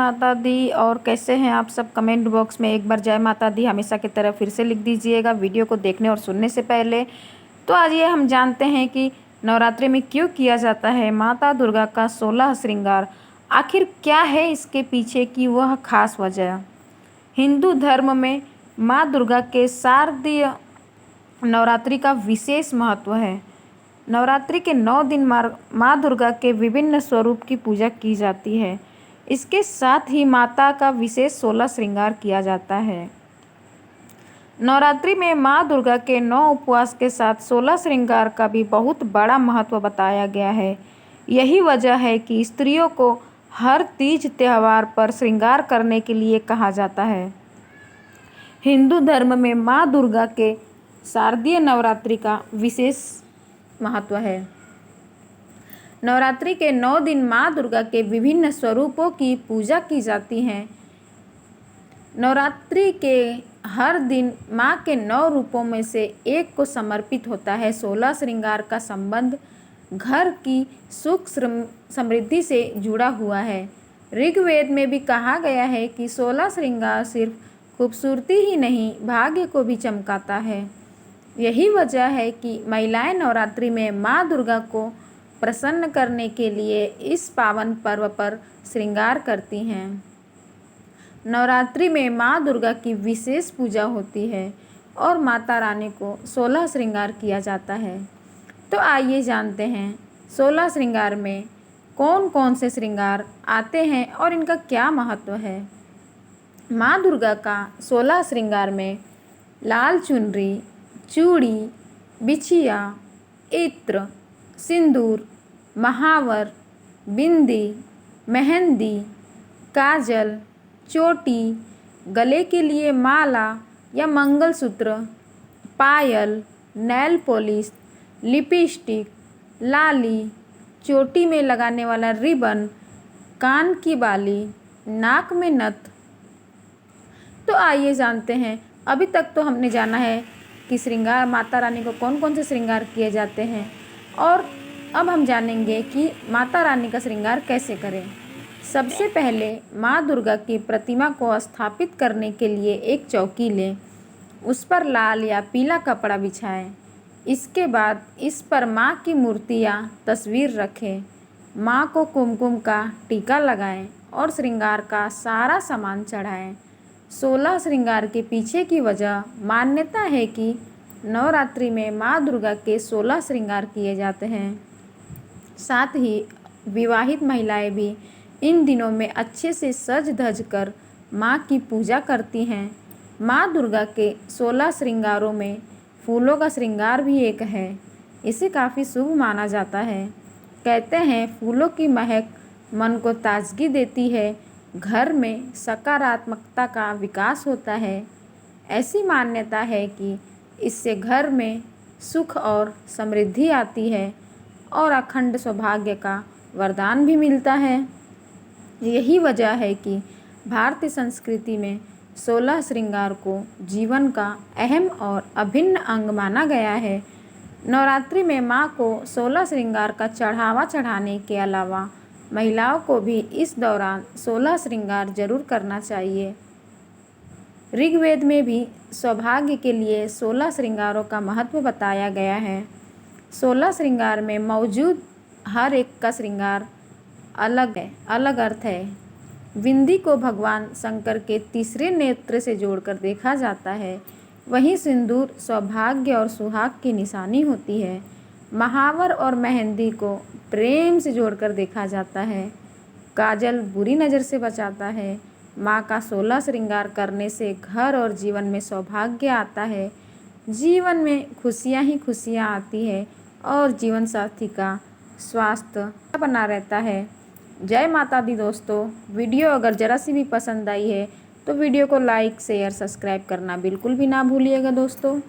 माता दी। और कैसे हैं आप सब? कमेंट बॉक्स में एक बार जय माता दी हमेशा की तरह फिर से लिख दीजिएगा वीडियो को देखने और सुनने से पहले। तो आज ये हम जानते हैं कि नवरात्रि में क्यों किया जाता है माता दुर्गा का 16 श्रृंगार। आखिर क्या है इसके पीछे की वह खास वजह। हिंदू धर्म में माँ दुर्गा के शारदीय नवरात्रि का विशेष महत्व है। नवरात्रि के 9 दिन माँ दुर्गा के विभिन्न स्वरूप की पूजा की जाती है। इसके साथ ही माता का विशेष 16 श्रृंगार किया जाता है। नवरात्रि में माँ दुर्गा के 9 उपवास के साथ 16 श्रृंगार का भी बहुत बड़ा महत्व बताया गया है। यही वजह है कि स्त्रियों को हर तीज त्यौहार पर श्रृंगार करने के लिए कहा जाता है। हिंदू धर्म में माँ दुर्गा के शारदीय नवरात्रि का विशेष महत्व है। नवरात्रि के 9 दिन माँ दुर्गा के विभिन्न स्वरूपों की पूजा की जाती है। नवरात्रि के हर दिन माँ के 9 रूपों में से एक को समर्पित होता है। 16 श्रृंगार का संबंध घर की सुख समृद्धि से जुड़ा हुआ है। ऋग्वेद में भी कहा गया है कि 16 श्रृंगार सिर्फ खूबसूरती ही नहीं भाग्य को भी चमकाता है। यही वजह है कि महिलाएं नवरात्रि में माँ दुर्गा को प्रसन्न करने के लिए इस पावन पर्व पर श्रृंगार करती हैं। नवरात्रि में माँ दुर्गा की विशेष पूजा होती है और माता रानी को 16 श्रृंगार किया जाता है। तो आइए जानते हैं 16 श्रृंगार में कौन कौन से श्रृंगार आते हैं और इनका क्या महत्व है। माँ दुर्गा का 16 श्रृंगार में लाल चुनरी, चूड़ी, बिछिया, इत्र, सिंदूर, महावर, बिंदी, मेहंदी, काजल, चोटी, गले के लिए माला या मंगलसूत्र, पायल, नेल पॉलिश, लिपस्टिक, लाली, चोटी में लगाने वाला रिबन, कान की बाली, नाक में नथ। तो आइए जानते हैं। अभी तक तो हमने जाना है कि श्रृंगार माता रानी को कौन कौन से श्रृंगार किए जाते हैं और अब हम जानेंगे कि माता रानी का श्रृंगार कैसे करें। सबसे पहले माँ दुर्गा की प्रतिमा को स्थापित करने के लिए एक चौकी लें। उस पर लाल या पीला कपड़ा बिछाएं। इसके बाद इस पर माँ की मूर्ति या तस्वीर रखें। माँ को कुमकुम का टीका लगाएं और श्रृंगार का सारा सामान चढ़ाएं। 16 श्रृंगार के पीछे की वजह मान्यता है कि नवरात्रि में माँ दुर्गा के 16 श्रृंगार किए जाते हैं। साथ ही विवाहित महिलाएं भी इन दिनों में अच्छे से सज धज कर माँ की पूजा करती हैं। माँ दुर्गा के 16 श्रृंगारों में फूलों का श्रृंगार भी एक है। इसे काफ़ी शुभ माना जाता है। कहते हैं फूलों की महक मन को ताजगी देती है, घर में सकारात्मकता का विकास होता है। ऐसी मान्यता है कि इससे घर में सुख और समृद्धि आती है और अखंड सौभाग्य का वरदान भी मिलता है। यही वजह है कि भारतीय संस्कृति में 16 श्रृंगार को जीवन का अहम और अभिन्न अंग माना गया है। नवरात्रि में माँ को 16 श्रृंगार का चढ़ावा चढ़ाने के अलावा महिलाओं को भी इस दौरान 16 श्रृंगार जरूर करना चाहिए। ऋग्वेद में भी सौभाग्य के लिए 16 श्रृंगारों का महत्व बताया गया है। 16 श्रृंगार में मौजूद हर एक का श्रृंगार अलग है, अलग अर्थ है। बिंदी को भगवान शंकर के तीसरे नेत्र से जोड़कर देखा जाता है। वहीं सिंदूर सौभाग्य और सुहाग की निशानी होती है। महावर और मेहंदी को प्रेम से जोड़कर देखा जाता है। काजल बुरी नज़र से बचाता है। माँ का 16 श्रृंगार करने से घर और जीवन में सौभाग्य आता है। जीवन में खुशियाँ ही खुशियाँ आती है और जीवन साथी का स्वास्थ्य बना रहता है। जय माता दी दोस्तों। वीडियो अगर ज़रा सी भी पसंद आई है तो वीडियो को लाइक शेयर सब्सक्राइब करना बिल्कुल भी ना भूलिएगा दोस्तों।